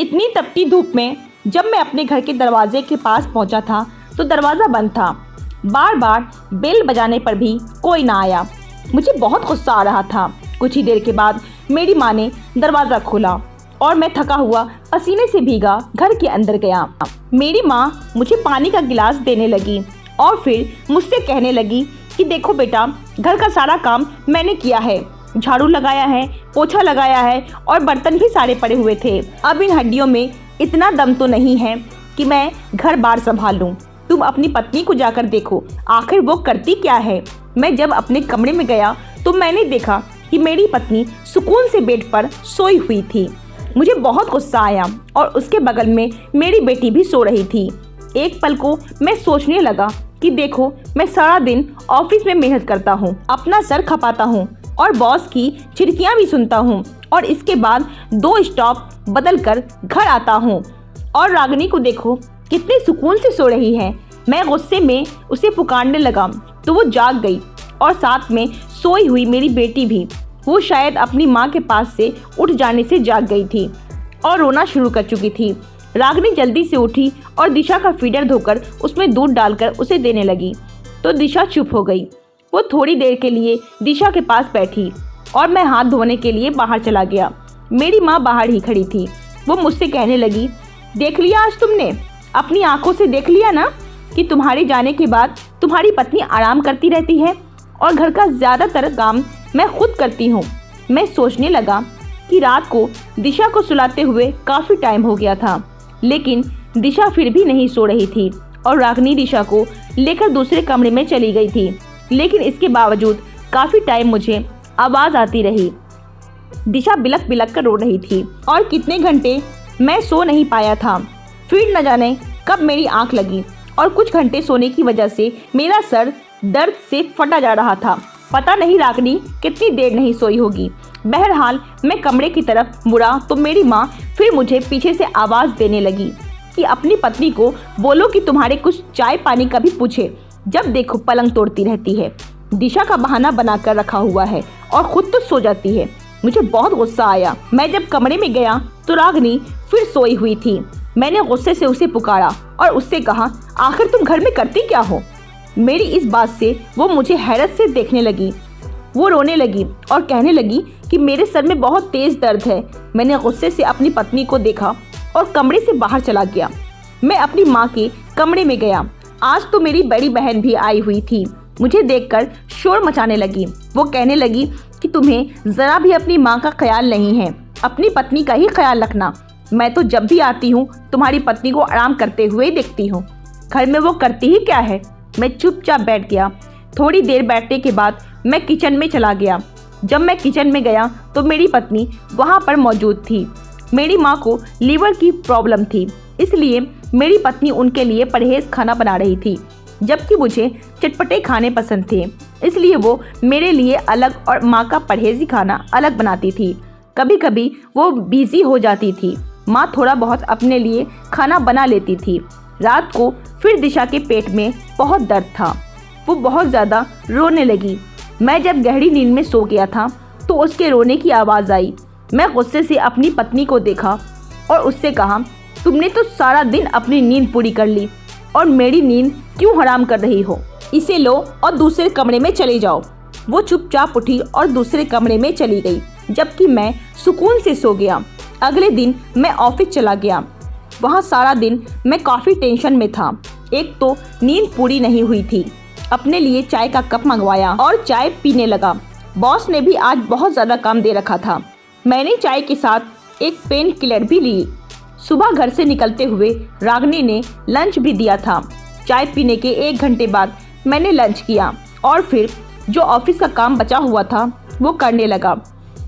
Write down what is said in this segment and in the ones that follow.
इतनी तपती धूप में जब मैं अपने घर के दरवाजे के पास पहुंचा था तो दरवाज़ा बंद था। बार बार बेल बजाने पर भी कोई ना आया। मुझे बहुत गुस्सा आ रहा था। कुछ ही देर के बाद मेरी माँ ने दरवाज़ा खोला और मैं थका हुआ पसीने से भीगा घर के अंदर गया। मेरी माँ मुझे पानी का गिलास देने लगी और फिर मुझसे कहने लगी कि देखो बेटा, घर का सारा काम मैंने किया है, झाड़ू लगाया है, पोछा लगाया है और बर्तन भी सारे पड़े हुए थे। अब इन हड्डियों में इतना दम तो नहीं है कि मैं घर बार संभाल लूं। तुम अपनी पत्नी को जाकर देखो, आखिर वो करती क्या है। मैं जब अपने कमरे में गया तो मैंने देखा कि मेरी पत्नी सुकून से बेड पर सोई हुई थी। मुझे बहुत गुस्सा आया और उसके बगल में मेरी बेटी भी सो रही थी। एक पल को मैं सोचने लगा कि देखो, मैं सारा दिन ऑफिस में मेहनत करता हूँ, अपना सर खपाता हूँ और बॉस की चिड़कियाँ भी सुनता हूँ और इसके बाद 2 स्टॉप बदल कर घर आता हूँ और रागिनी को देखो कितने सुकून से सो रही है। मैं गुस्से में उसे पुकारने लगा तो वो जाग गई और साथ में सोई हुई मेरी बेटी भी। वो शायद अपनी माँ के पास से उठ जाने से जाग गई थी और रोना शुरू कर चुकी थी। रागिनी जल्दी से उठी और दिशा का फीडर धोकर उसमें दूध डालकर उसे देने लगी तो दिशा चुप हो गई। वो थोड़ी देर के लिए दिशा के पास बैठी और मैं हाथ धोने के लिए बाहर चला गया। मेरी माँ बाहर ही खड़ी थी। वो मुझसे कहने लगी, देख लिया आज तुमने, अपनी आंखों से देख लिया ना कि तुम्हारे जाने के बाद तुम्हारी पत्नी आराम करती रहती है और घर का ज़्यादातर काम मैं खुद करती हूँ। मैं सोचने लगा कि रात को दिशा को सुलाते हुए काफ़ी टाइम हो गया था, लेकिन दिशा फिर भी नहीं सो रही थी और रागिनी दिशा को लेकर दूसरे कमरे में चली गई थी। लेकिन इसके बावजूद काफ़ी टाइम मुझे आवाज़ आती रही। दिशा बिलक बिलक कर रो रही थी और कितने घंटे मैं सो नहीं पाया था। फिर न जाने कब मेरी आंख लगी और कुछ घंटे सोने की वजह से मेरा सर दर्द से फटा जा रहा था। पता नहीं रागिनी कितनी देर नहीं सोई होगी। बहरहाल मैं कमरे की तरफ मुड़ा तो मेरी माँ फिर मुझे पीछे से आवाज़ देने लगी कि अपनी पत्नी को बोलो कि तुम्हारे कुछ चाय पानी का भी पूछे, जब देखो पलंग तोड़ती रहती है, दिशा का बहाना बनाकर रखा हुआ है और खुद तो सो जाती है। मुझे बहुत गुस्सा आया। मैं जब कमरे में गया तो रागिनी फिर सोई हुई थी। मैंने गुस्से से उसे पुकारा और उससे कहा, आखिर तुम घर में करती क्या हो। मेरी इस बात से वो मुझे हैरत से देखने लगी। वो रोने लगी और कहने लगी कि मेरे सर में बहुत तेज दर्द है। मैंने गुस्से से अपनी पत्नी को देखा और कमरे से बाहर चला गया। मैं अपनी माँ के कमरे में गया। आज तो मेरी बड़ी बहन भी आई हुई थी। मुझे देखकर शोर मचाने लगी। वो कहने लगी कि तुम्हें ज़रा भी अपनी माँ का ख्याल नहीं है, अपनी पत्नी का ही ख्याल रखना। मैं तो जब भी आती हूँ तुम्हारी पत्नी को आराम करते हुए देखती हूँ, घर में वो करती ही क्या है। मैं चुपचाप बैठ गया। थोड़ी देर बैठने के बाद मैं किचन में चला गया। जब मैं किचन में गया तो मेरी पत्नी वहाँ पर मौजूद थी। मेरी माँ को लीवर की प्रॉब्लम थी, इसलिए मेरी पत्नी उनके लिए परहेज खाना बना रही थी, जबकि मुझे चटपटे खाने पसंद थे, इसलिए वो मेरे लिए अलग और माँ का परहेजी खाना अलग बनाती थी। कभी कभी वो बिजी हो जाती थी। माँ थोड़ा बहुत अपने लिए खाना बना लेती थी। रात को फिर दिशा के पेट में बहुत दर्द था। वो बहुत ज़्यादा रोने लगी। मैं जब गहरी नींद में सो गया था तो उसके रोने की आवाज़ आई। मैं गुस्से से अपनी पत्नी को देखा और उससे कहा, तुमने तो सारा दिन अपनी नींद पूरी कर ली और मेरी नींद क्यों हराम कर रही हो। इसे लो और दूसरे कमरे में चले जाओ। वो चुपचाप उठी और दूसरे कमरे में चली गई, जबकि मैं सुकून से सो गया। अगले दिन मैं ऑफिस चला गया। वहाँ सारा दिन मैं काफ़ी टेंशन में था। एक तो नींद पूरी नहीं हुई थी। अपने लिए चाय का कप मंगवाया और चाय पीने लगा। बॉस ने भी आज बहुत ज़्यादा काम दे रखा था। मैंने चाय के साथ एक पेन किलर भी ली। सुबह घर से निकलते हुए रागिनी ने लंच भी दिया था। चाय पीने के 1 घंटे बाद मैंने लंच किया और फिर जो ऑफिस का काम बचा हुआ था वो करने लगा।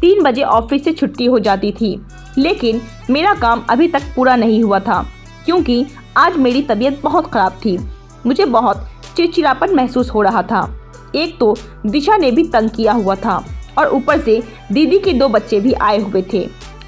3 बजे ऑफिस से छुट्टी हो जाती थी, लेकिन मेरा काम अभी तक पूरा नहीं हुआ था क्योंकि आज मेरी तबीयत बहुत ख़राब थी। मुझे बहुत चिड़चिड़ापन महसूस हो रहा था। एक तो दिशा ने भी तंग किया हुआ था और ऊपर से दीदी के 2 बच्चे भी आए हुए थे।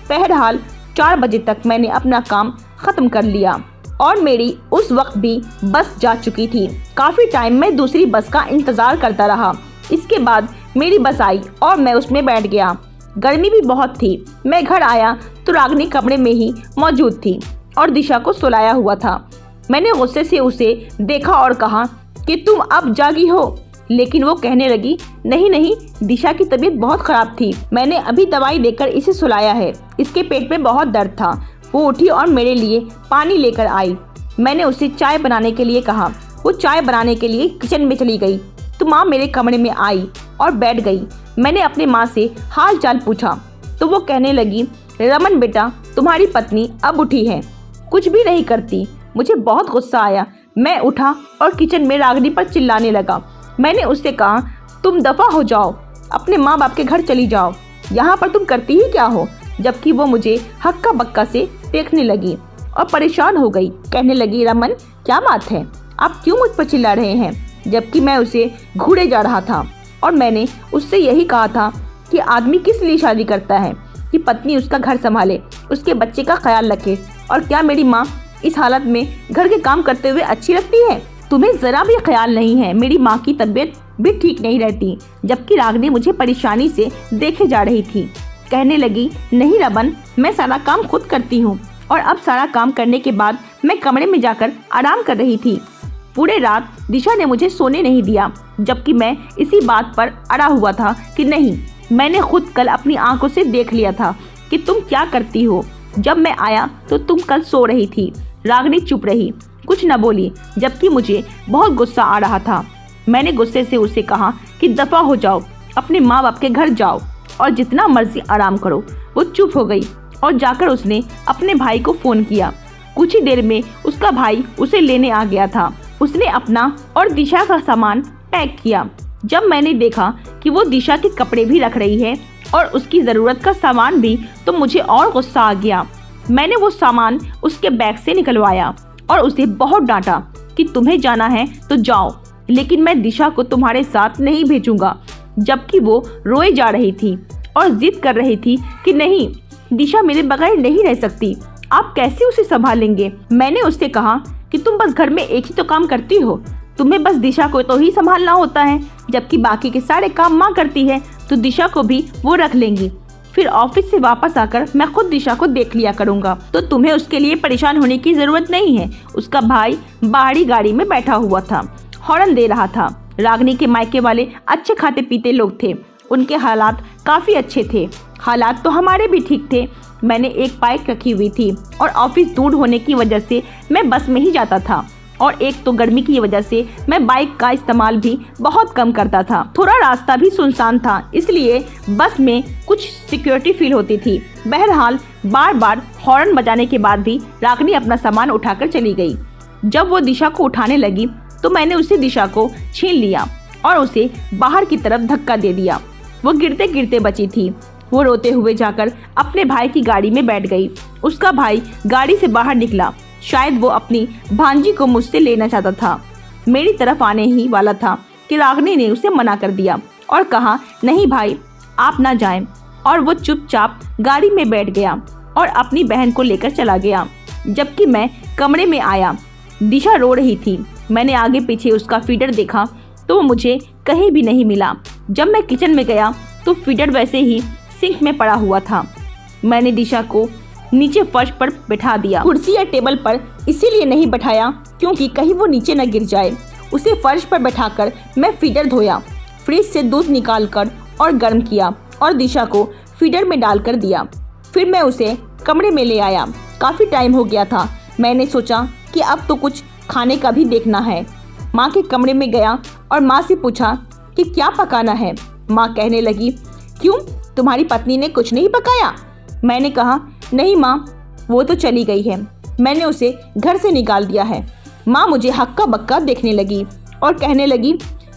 बहरहाल 4 बजे तक मैंने अपना काम ख़त्म कर लिया और मेरी उस वक्त भी बस जा चुकी थी। काफ़ी टाइम मैं दूसरी बस का इंतज़ार करता रहा। इसके बाद मेरी बस आई और मैं उसमें बैठ गया। गर्मी भी बहुत थी। मैं घर आया तो रागिनी कमरे में ही मौजूद थी और दिशा को सुलाया हुआ था। मैंने गुस्से से उसे देखा और कहा कि तुम अब जागी हो, लेकिन वो कहने लगी, नहीं नहीं, दिशा की तबीयत बहुत खराब थी, मैंने अभी दवाई देकर इसे सुलाया है, इसके पेट में बहुत दर्द था। वो उठी और मेरे लिए पानी लेकर आई। मैंने उसे चाय बनाने के लिए कहा। वो चाय बनाने के लिए किचन में चली गई तो माँ मेरे कमरे में आई और बैठ गई। मैंने अपनी माँ से हाल चाल पूछा तो वो कहने लगी, रमन बेटा, तुम्हारी पत्नी अब उठी है, कुछ भी नहीं करती। मुझे बहुत गुस्सा आया। मैं उठा और किचन में रागिनी पर चिल्लाने लगा। मैंने उससे कहा, तुम दफा हो जाओ, अपने माँ बाप के घर चली जाओ, यहाँ पर तुम करती ही क्या हो। जबकि वो मुझे हक्का बक्का से देखने लगी और परेशान हो गई। कहने लगी, रमन क्या बात है, आप क्यों मुझ पर चिल्ला रहे हैं। जबकि मैं उसे घूरे जा रहा था और मैंने उससे यही कहा था कि आदमी किस लिए शादी करता है, कि पत्नी उसका घर संभाले, उसके बच्चे का ख्याल रखे। और क्या मेरी माँ इस हालत में घर के काम करते हुए अच्छी लगती है। तुम्हें जरा भी ख्याल नहीं है, मेरी माँ की तबीयत भी ठीक नहीं रहती। जबकि रागिनी मुझे परेशानी से देखे जा रही थी। कहने लगी, नहीं रमन, मैं सारा काम खुद करती हूँ। और अब सारा काम करने के बाद मैं कमरे में जाकर आराम कर रही थी। पूरे रात दिशा ने मुझे सोने नहीं दिया, जबकि मैं इसी बात पर अड़ा हुआ था कि नहीं, मैंने खुद कल अपनी आंखों से देख लिया था कि तुम क्या करती हो। जब मैं आया तो तुम कल सो रही थी। रागिनी चुप रही, कुछ न बोली, जबकि मुझे बहुत गुस्सा आ रहा था। मैंने गुस्से से उसे कहा कि दफा हो जाओ, अपने माँ बाप के घर जाओ और जितना मर्जी आराम करो। वो चुप हो गई और जाकर उसने अपने भाई को फोन किया। कुछ ही देर में उसका भाई उसे लेने आ गया था। उसने अपना और दिशा का सामान पैक किया। जब मैंने देखा कि वो दिशा के कपड़े भी रख रही है और उसकी ज़रूरत का सामान भी, तो मुझे और गुस्सा आ गया। मैंने वो सामान उसके बैग से निकलवाया और उसे बहुत डांटा कि तुम्हें जाना है तो जाओ, लेकिन मैं दिशा को तुम्हारे साथ नहीं भेजूंगा। जबकि वो रोए जा रही थी और जिद कर रही थी कि नहीं, दिशा मेरे बगैर नहीं रह सकती, आप कैसे उसे संभालेंगे। मैंने उससे कहा कि तुम बस घर में एक ही तो काम करती हो, तुम्हें बस दिशा को तो ही संभालना होता है, जबकि बाकी के सारे काम माँ करती है, तो दिशा को भी वो रख लेंगी। फिर ऑफिस से वापस आकर मैं खुद दिशा को देख लिया करूंगा, तो तुम्हें उसके लिए परेशान होने की जरूरत नहीं है। उसका भाई बाहरी गाड़ी में बैठा हुआ था, हॉर्न दे रहा था। रागिनी के मायके वाले अच्छे खाते पीते लोग थे, उनके हालात काफी अच्छे थे। हालात तो हमारे भी ठीक थे। मैंने एक बाइक रखी हुई थी और ऑफिस दूर होने की वजह से मैं बस में ही जाता था, और एक तो गर्मी की वजह से मैं बाइक का इस्तेमाल भी बहुत कम करता था। थोड़ा रास्ता भी सुनसान था, इसलिए बस में कुछ सिक्योरिटी फील होती थी। बहरहाल बार बार हॉर्न बजाने के बाद भी रागिनी अपना सामान उठाकर चली गई। जब वो दिशा को उठाने लगी तो मैंने उसे दिशा को छीन लिया और उसे बाहर की तरफ धक्का दे दिया। वो गिरते गिरते बची थी। वो रोते हुए जाकर अपने भाई की गाड़ी में बैठ गई। उसका भाई गाड़ी से बाहर निकला। शायद वो अपनी भांजी को मुझसे लेना चाहता था। मेरी तरफ आने ही वाला था कि रागिनी ने उसे मना कर दिया और कहा, नहीं भाई, आप ना जाएं। और वो चुपचाप गाड़ी में बैठ गया और अपनी बहन को लेकर चला गया। जबकि मैं कमरे में आया, दिशा रो रही थी। मैंने आगे पीछे उसका फीडर देखा तो वो मुझे कहीं भी नहीं मिला। जब मैं किचन में गया तो फीडर वैसे ही सिंक में पड़ा हुआ था। मैंने दिशा को नीचे फर्श पर बैठा दिया। कुर्सी या टेबल पर इसीलिए नहीं बैठाया क्योंकि कहीं वो नीचे न गिर जाए। उसे फर्श पर बैठाकर मैं फीडर धोया, फ्रिज से दूध निकालकर और गर्म किया और दिशा को फीडर में डालकर दिया। फिर मैं उसे कमरे में ले आया। काफ़ी टाइम हो गया था। मैंने सोचा कि अब तो कुछ खाने का भी देखना है। माँ के कमरे में गया और माँ से पूछा कि क्या पकाना है। माँ कहने लगी, क्यों, तुम्हारी पत्नी ने कुछ नहीं पकाया। मैंने कहा, नहीं माँ, वो तो चली गई है, मैंने उसे घर से निकाल दिया है। माँ मुझे हक्का बक्का देखने लगी और कहने लगी,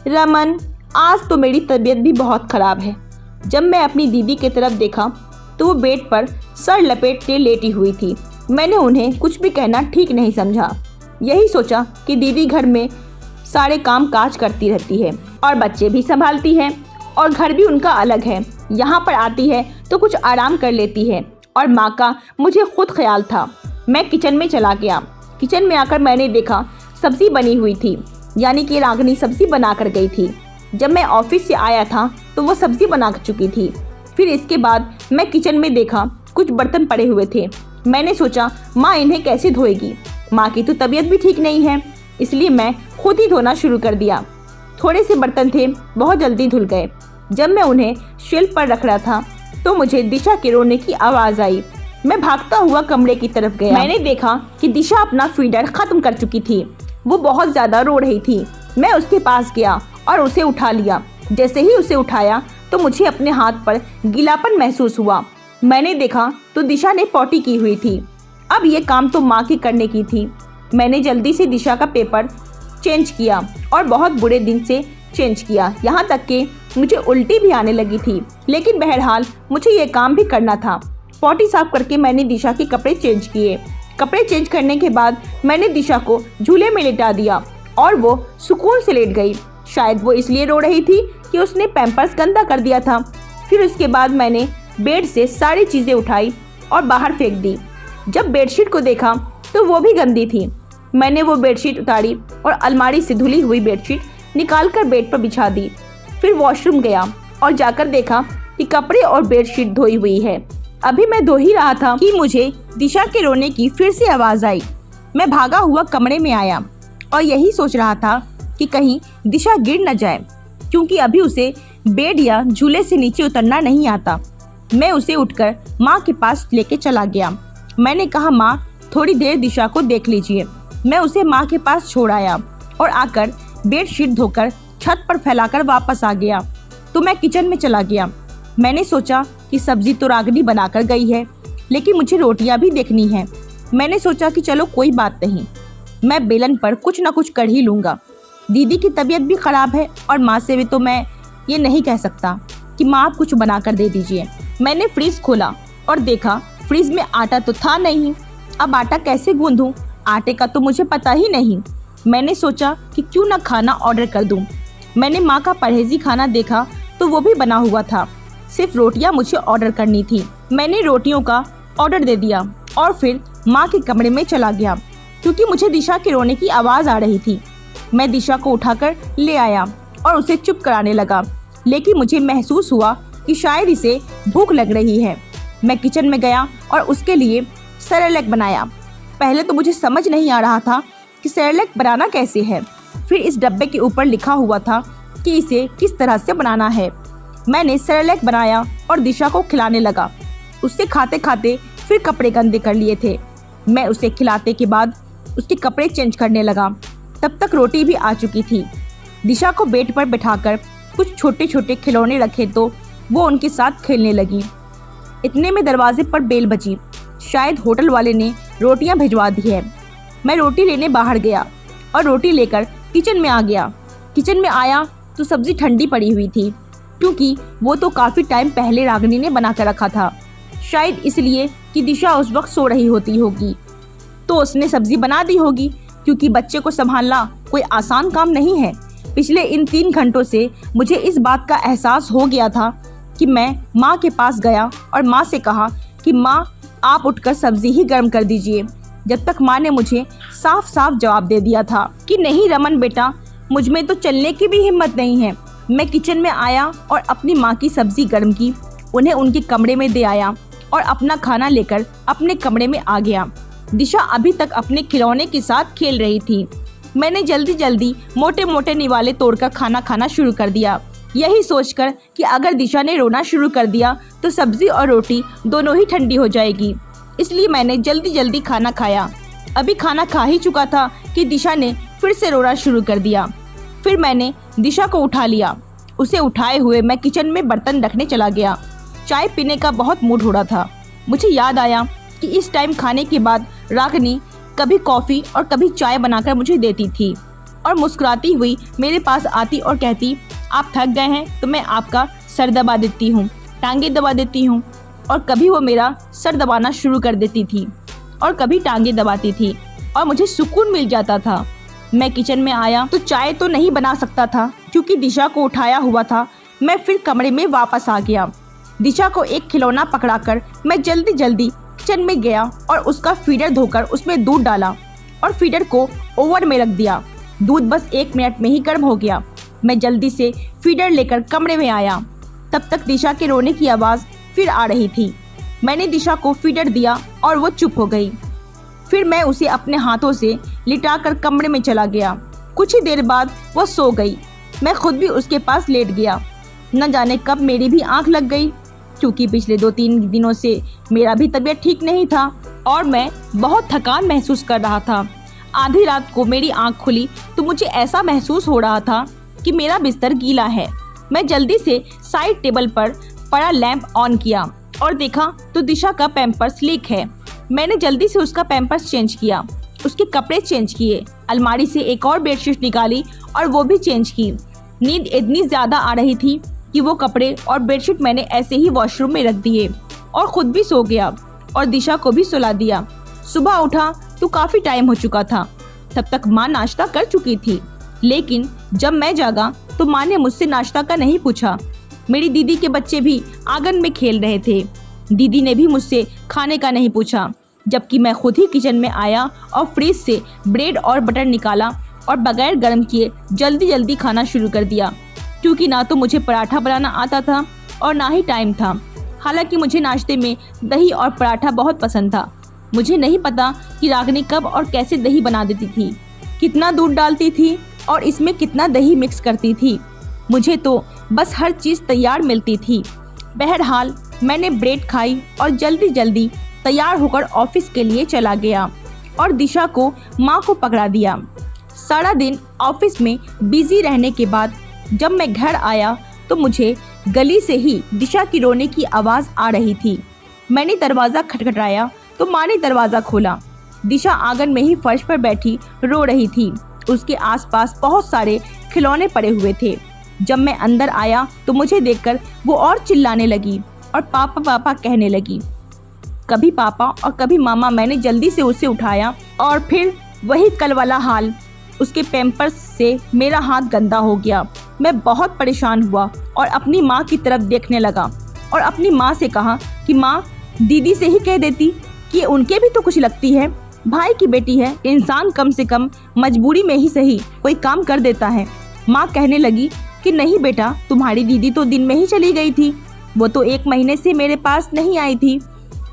रमन, आज तो मेरी तबीयत भी बहुत ख़राब है। जब मैं अपनी दीदी की तरफ देखा तो वो बेड पर सर लपेटे लेटी हुई थी। मैंने उन्हें कुछ भी कहना ठीक नहीं समझा। यही सोचा कि दीदी घर में सारे काम काज करती रहती है और बच्चे भी संभालती है और घर भी उनका अलग है। यहाँ पर आती है तो कुछ आराम कर लेती है और माँ का मुझे खुद ख्याल था। मैं किचन में चला गया। किचन में आकर मैंने देखा सब्जी बनी हुई थी, यानी कि रागिनी सब्जी बना कर गई थी। जब मैं ऑफिस से आया था तो वो सब्जी बना चुकी थी। फिर इसके बाद मैं किचन में देखा कुछ बर्तन पड़े हुए थे। मैंने सोचा माँ इन्हें कैसे धोएगी, माँ की तो तबीयत भी ठीक नहीं है, इसलिए मैं खुद ही धोना शुरू कर दिया। थोड़े से बर्तन थे, बहुत जल्दी धुल गए। जब मैं उन्हें शेल्फ पर रख रहा था तो मुझे दिशा के रोने की आवाज़ आई। मैं भागता हुआ कमरे की तरफ गया। मैंने देखा कि दिशा अपना फीडर खत्म कर चुकी थी। वो बहुत ज़्यादा रो रही थी। मैं उसके पास गया और उसे उठा लिया। जैसे ही उसे उठाया तो मुझे अपने हाथ पर गीलापन महसूस हुआ। मैंने देखा तो दिशा ने पॉटी की हुई थी। अब ये काम तो माँ की करने की थी। मैंने जल्दी से दिशा का पेपर चेंज किया और बहुत बुरे दिन से चेंज किया, यहाँ तक कि मुझे उल्टी भी आने लगी थी। लेकिन बहरहाल मुझे ये काम भी करना था। पॉटी साफ करके मैंने दिशा के कपड़े चेंज किए। कपड़े चेंज करने के बाद मैंने दिशा को झूले में लेटा दिया और वो सुकून से लेट गई। शायद वो इसलिए रो रही थी कि उसने पैम्पर्स गंदा कर दिया था। फिर उसके बाद मैंने बेड से सारी चीज़ें उठाई और बाहर फेंक दी। जब बेडशीट को देखा तो वो भी गंदी थी। मैंने वो बेडशीट उतारी और अलमारी से धुली हुई बेडशीट निकालकर बेड पर बिछा दी। फिर वॉशरूम गया और जाकर देखा कि कपड़े और बेडशीट धोई हुई है। अभी मैं धो ही रहा था कि मुझे दिशा के रोने की फिर से आवाज़ आई। मैं भागा हुआ कमरे में आया और यही सोच रहा था कि कहीं दिशा गिर न जाए, क्योंकि अभी उसे बेड या झूले से नीचे उतरना नहीं आता। मैं उसे उठकर माँ के पास लेके चला गया। मैंने कहा, माँ थोड़ी देर दिशा को देख लीजिए। मैं उसे माँ के पास छोड़ आया और आकर बेडशीट धोकर छत पर फैलाकर वापस आ गया। तो मैं किचन में चला गया। मैंने सोचा कि सब्जी तो रागनी बनाकर गई है, लेकिन मुझे रोटियां भी देखनी है। मैंने सोचा कि चलो कोई बात नहीं, मैं बेलन पर कुछ ना कुछ कर ही लूँगा। दीदी की तबीयत भी ख़राब है और माँ से भी तो मैं ये नहीं कह सकता कि माँ आप कुछ बना कर दे दीजिए। मैंने फ्रीज खोला और देखा फ्रीज में आटा तो था नहीं। अब आटा कैसे गूंदूं? आटे का तो मुझे पता ही नहीं। मैंने सोचा कि क्यों ना खाना ऑर्डर कर दूं। मैंने माँ का परहेजी खाना देखा तो वो भी बना हुआ था, सिर्फ रोटियां मुझे ऑर्डर करनी थी। मैंने रोटियों का ऑर्डर दे दिया और फिर माँ के कमरे में चला गया, क्योंकि मुझे दिशा के रोने की आवाज़ आ रही थी। मैं दिशा को उठाकर ले आया और उसे चुप कराने लगा, लेकिन मुझे महसूस हुआ कि शायद इसे भूख लग रही है। मैं किचन में गया और उसके लिए सेरेलैक बनाया। पहले तो मुझे समझ नहीं आ रहा था कि सेरेलैक बनाना कैसे है। फिर इस डब्बे के ऊपर लिखा हुआ था कि इसे किस तरह से बनाना है। मैंने सेरेलैक बनाया और दिशा को खिलाने लगा। उससे खाते खाते फिर कपड़े गंदे कर लिए थे। मैं उसे खिलाते के बाद उसके कपड़े चेंज करने लगा। तब तक रोटी भी आ चुकी थी। दिशा को बेड पर बैठाकर कुछ छोटे छोटे खिलौने रखे तो वो उनके साथ खेलने लगी। इतने में दरवाजे पर बेल बजी। शायद होटल वाले ने रोटियां भिजवा दी है। मैं रोटी लेने बाहर गया और रोटी लेकर किचन में आ गया। किचन में आया तो सब्जी ठंडी पड़ी हुई थी, क्योंकि वो तो काफ़ी टाइम पहले रागिनी ने बना कर रखा था। शायद इसलिए कि दिशा उस वक्त सो रही होती होगी, तो उसने सब्जी बना दी होगी, क्योंकि बच्चे को संभालना कोई आसान काम नहीं है। पिछले इन 3 घंटों से मुझे इस बात का एहसास हो गया था कि मैं माँ के पास गया और माँ से कहा कि माँ आप उठकर सब्जी ही गर्म कर दीजिए, जब तक माँ ने मुझे साफ साफ जवाब दे दिया था कि नहीं रमन बेटा, मुझ में तो चलने की भी हिम्मत नहीं है। मैं किचन में आया और अपनी माँ की सब्जी गर्म की, उन्हें उनके कमरे में दे आया और अपना खाना लेकर अपने कमरे में आ गया। दिशा अभी तक अपने खिलौने के साथ खेल रही थी। मैंने जल्दी जल्दी मोटे मोटे निवाले तोड़कर खाना खाना शुरू कर दिया, यही सोचकर कि अगर दिशा ने रोना शुरू कर दिया तो सब्जी और रोटी दोनों ही ठंडी हो जाएगी। इसलिए मैंने जल्दी जल्दी खाना खाया। अभी खाना खा ही चुका था कि दिशा ने फिर से रोना शुरू कर दिया। फिर मैंने दिशा को उठा लिया। उसे उठाए हुए मैं किचन में बर्तन रखने चला गया। चाय पीने का बहुत मूड हो रहा था। मुझे याद आया कि इस टाइम खाने के बाद रागिनी कभी कॉफ़ी और कभी चाय बनाकर मुझे देती थी और मुस्कुराती हुई मेरे पास आती और कहती, आप थक गए हैं तो मैं आपका सर दबा देती हूँ, टांगे दबा देती हूँ। और कभी वो मेरा सर दबाना शुरू कर देती थी और कभी टांगे दबाती थी और मुझे सुकून मिल जाता था। मैं किचन में आया तो चाय तो नहीं बना सकता था, क्योंकि दिशा को उठाया हुआ था। मैं फिर कमरे में वापस आ गया। दिशा को एक खिलौना पकड़ाकर मैं जल्दी जल्दी किचन में गया और उसका फीडर धोकर उसमें दूध डाला और फीडर को ओवन में रख दिया। दूध बस 1 मिनट में ही गर्म हो गया। मैं जल्दी से फीडर लेकर कमरे में आया। तब तक दिशा के रोने की आवाज़ फिर आ रही थी। मैंने दिशा को फीडर दिया और वो चुप हो गई। फिर मैं उसे अपने हाथों से लिटाकर कमरे में चला गया। कुछ ही देर बाद वो सो गई। मैं खुद भी उसके पास लेट गया। न जाने कब मेरी भी आंख लग गई, क्योंकि पिछले 2-3 दिनों से मेरा भी तबीयत ठीक नहीं था और मैं बहुत थकान महसूस कर रहा था। आधी रात को मेरी आंख खुली तो मुझे ऐसा महसूस हो रहा था कि मेरा बिस्तर गीला है। मैं जल्दी से साइड टेबल पर पड़ा लैंप ऑन किया और देखा तो दिशा का पैम्पर्स लीक है। मैंने जल्दी से उसका पैम्पर्स चेंज किया, उसके कपड़े चेंज किए, अलमारी से एक और बेडशीट निकाली और वो भी चेंज की। नींद इतनी ज़्यादा आ रही थी कि वो कपड़े और बेडशीट मैंने ऐसे ही वॉशरूम में रख दिए और खुद भी सो गया और दिशा को भी सुला दिया। सुबह उठा तो काफ़ी टाइम हो चुका था। तब तक माँ नाश्ता कर चुकी थी, लेकिन जब मैं जागा तो माँ ने मुझसे नाश्ता का नहीं पूछा। मेरी दीदी के बच्चे भी आंगन में खेल रहे थे। दीदी ने भी मुझसे खाने का नहीं पूछा, जबकि मैं खुद ही किचन में आया और फ्रिज से ब्रेड और बटर निकाला और बगैर गर्म किए जल्दी जल्दी खाना शुरू कर दिया, क्योंकि ना तो मुझे पराठा बनाना आता था और ना ही टाइम था। हालांकि मुझे नाश्ते में दही और पराठा बहुत पसंद था। मुझे नहीं पता कि रागनी कब और कैसे दही बना देती थी, कितना दूध डालती थी और इसमें कितना दही मिक्स करती थी। मुझे तो बस हर चीज़ तैयार मिलती थी। बहरहाल मैंने ब्रेड खाई और जल्दी जल्दी तैयार होकर ऑफिस के लिए चला गया और दिशा को माँ को पकड़ा दिया। सारा दिन ऑफिस में बिजी रहने के बाद जब मैं घर आया तो मुझे गली से ही दिशा की रोने की आवाज़ आ रही थी। मैंने दरवाज़ा खटखटाया तो माँ ने दरवाज़ा खोला। दिशा आंगन में ही फर्श पर बैठी रो रही थी। उसके आसपास बहुत सारे खिलौने पड़े हुए थे। जब मैं अंदर आया तो मुझे देखकर वो और चिल्लाने लगी और पापा पापा कहने लगी। कभी पापा और कभी मामा। मैंने जल्दी से उसे उठाया और फिर वही कल वाला हाल। उसके पैम्पर्स से मेरा हाथ गंदा हो गया। मैं बहुत परेशान हुआ और अपनी माँ की तरफ देखने लगा और अपनी माँ से कहा कि माँ, दीदी से ही कह देती कि उनके भी तो कुछ लगती है। भाई की बेटी है, इंसान कम से कम मजबूरी में ही सही कोई काम कर देता है। माँ कहने लगी कि नहीं बेटा, तुम्हारी दीदी तो दिन में ही चली गई थी। वो तो 1 महीने से मेरे पास नहीं आई थी,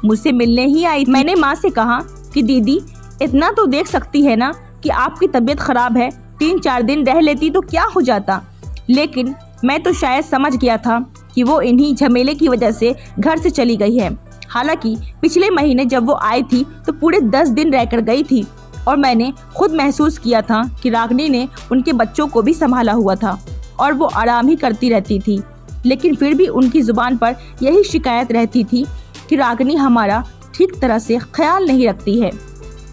मुझसे मिलने ही आई थी। मैंने माँ से कहा कि दीदी इतना तो देख सकती है ना कि आपकी तबीयत खराब है, 3-4 दिन रह लेती तो क्या हो जाता। लेकिन मैं तो शायद समझ गया था कि वो इन्हीं झमेले की वजह से घर से चली गई है। हालांकि पिछले महीने जब वो आई थी तो पूरे 10 दिन रहकर गई थी और मैंने खुद महसूस किया था कि रागनी ने उनके बच्चों को भी संभाला हुआ था और वो आराम ही करती रहती थी। लेकिन फिर भी उनकी जुबान पर यही शिकायत रहती थी कि रागनी हमारा ठीक तरह से ख्याल नहीं रखती है।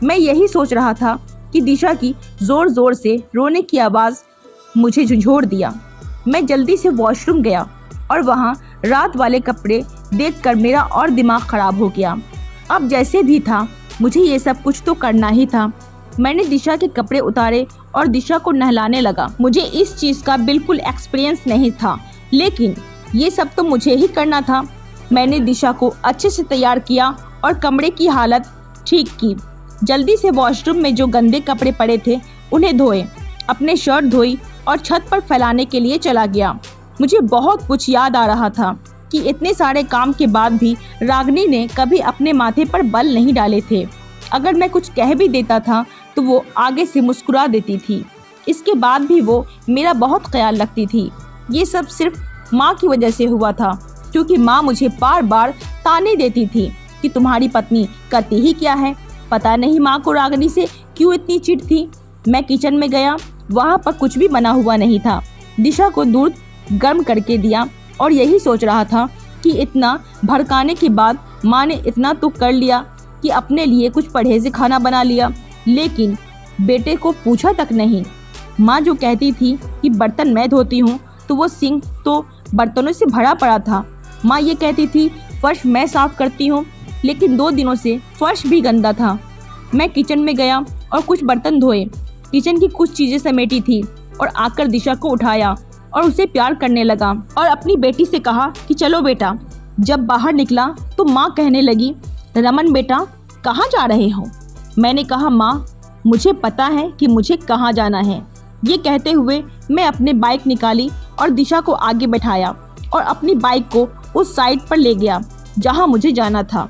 मैं यही सोच रहा था कि दिशा की ज़ोर ज़ोर से रोने की आवाज़ मुझे झंझोड़ दिया। मैं जल्दी से वॉशरूम गया और वहाँ रात वाले कपड़े देखकर मेरा और दिमाग ख़राब हो गया। अब जैसे भी था मुझे ये सब कुछ तो करना ही था। मैंने दिशा के कपड़े उतारे और दिशा को नहलाने लगा। मुझे इस चीज़ का बिल्कुल एक्सपीरियंस नहीं था, लेकिन ये सब तो मुझे ही करना था। मैंने दिशा को अच्छे से तैयार किया और कमरे की हालत ठीक की। जल्दी से वॉशरूम में जो गंदे कपड़े पड़े थे उन्हें धोए, अपने शर्ट धोई और छत पर फैलाने के लिए चला गया। मुझे बहुत कुछ याद आ रहा था कि इतने सारे काम के बाद भी रागनी ने कभी अपने माथे पर बल नहीं डाले थे। अगर मैं कुछ कह भी देता था तो वो आगे से मुस्कुरा देती थी। इसके बाद भी वो मेरा बहुत ख्याल रखती थी। ये सब सिर्फ माँ की वजह से हुआ था, क्योंकि माँ मुझे बार बार ताने देती थी कि तुम्हारी पत्नी करती ही क्या है। पता नहीं माँ को रागनी से क्यों इतनी चिढ़ थी। मैं किचन में गया, वहाँ पर कुछ भी बना हुआ नहीं था। दिशा को दूध गर्म करके दिया और यही सोच रहा था कि इतना भड़काने के बाद माँ ने इतना तो कर लिया कि अपने लिए कुछ परहेज़ी खाना बना लिया, लेकिन बेटे को पूछा तक नहीं। माँ जो कहती थी कि बर्तन मैं धोती हूँ तो वो सिंक तो बर्तनों से भरा पड़ा था। माँ ये कहती थी फर्श मैं साफ़ करती हूँ, लेकिन 2 दिनों से फर्श भी गंदा था। मैं किचन में गया और कुछ बर्तन धोए, किचन की कुछ चीज़ें समेटी थी और आकर दिशा को उठाया और उसे प्यार करने लगा और अपनी बेटी से कहा कि चलो बेटा। जब बाहर निकला तो माँ कहने लगी, रमन बेटा कहाँ जा रहे हो? मैंने कहा माँ, मुझे पता है कि मुझे कहाँ जाना है। ये कहते हुए मैं अपने बाइक निकाली और दिशा को आगे बैठाया और अपनी बाइक को उस साइड पर ले गया जहां मुझे जाना था।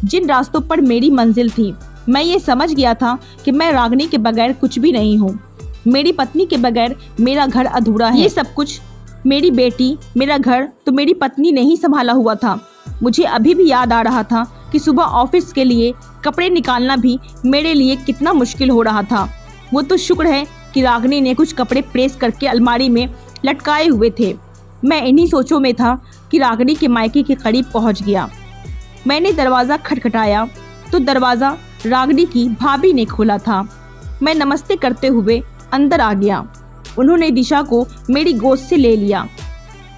जिन रास्तों पर मेरी मंजिल थी, मैं ये समझ गया था कि मैं रागिनी के बगैर कुछ भी नहीं हूँ। मेरी पत्नी के बगैर मेरा घर अधूरा है। ये सब कुछ मेरी बेटी, मेरा घर तो मेरी पत्नी ने ही संभाला हुआ था। मुझे अभी भी याद आ रहा था कि सुबह ऑफिस के लिए कपड़े निकालना भी मेरे लिए कितना मुश्किल हो रहा था। वो तो शुक्र है कि रागिनी ने कुछ कपड़े प्रेस करके अलमारी में लटकाए हुए थे। मैं इन्हीं सोचों में था कि रागिनी के मायके के करीब पहुंच गया। मैंने दरवाज़ा खटखटाया तो दरवाज़ा रागिनी की भाभी ने खोला था। मैं नमस्ते करते हुए अंदर आ गया। उन्होंने दिशा को मेरी गोद से ले लिया।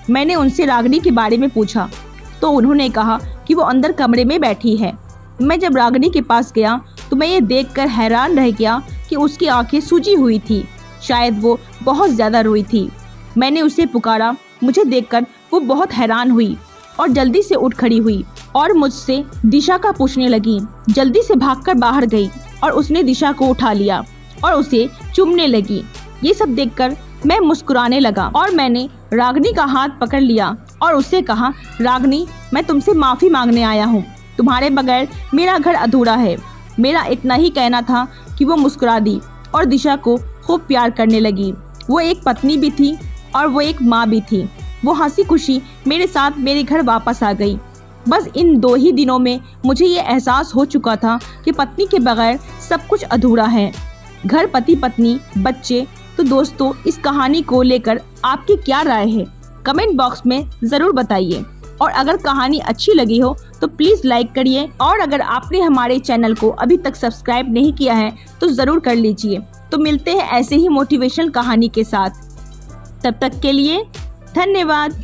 मैंने उनसे रागिनी के बारे में पूछा तो उन्होंने कहा कि वो अंदर कमरे में बैठी है। मैं जब रागिनी के पास गया तो मैं ये देखकर हैरान रह गया कि उसकी आंखें सूजी हुई थी। शायद वो बहुत ज़्यादा रोई थी। मैंने उसे पुकारा। मुझे देखकर वो बहुत हैरान हुई और जल्दी से उठ खड़ी हुई और मुझसे दिशा का पूछने लगी। जल्दी से भागकर बाहर गई और उसने दिशा को उठा लिया और उसे चूमने लगी। ये सब देखकर मैं मुस्कुराने लगा और मैंने रागिनी का हाथ पकड़ लिया और उससे कहा, रागिनी, मैं तुमसे माफ़ी मांगने आया हूँ। तुम्हारे बगैर मेरा घर अधूरा है। मेरा इतना ही कहना था कि वो मुस्कुरा दी और दिशा को खूब प्यार करने लगी। वो एक पत्नी भी थी और वो एक माँ भी थी। वो हंसी खुशी मेरे साथ मेरे घर वापस आ गई। बस इन 2 ही दिनों में मुझे ये एहसास हो चुका था कि पत्नी के बगैर सब कुछ अधूरा है। घर, पति, पत्नी, बच्चे। तो दोस्तों, इस कहानी को लेकर आपकी क्या राय है? कमेंट बॉक्स में ज़रूर बताइए। और अगर कहानी अच्छी लगी हो तो प्लीज़ लाइक करिए और अगर आपने हमारे चैनल को अभी तक सब्सक्राइब नहीं किया है तो ज़रूर कर लीजिए। तो मिलते हैं ऐसे ही मोटिवेशनल कहानी के साथ। तब तक के लिए धन्यवाद।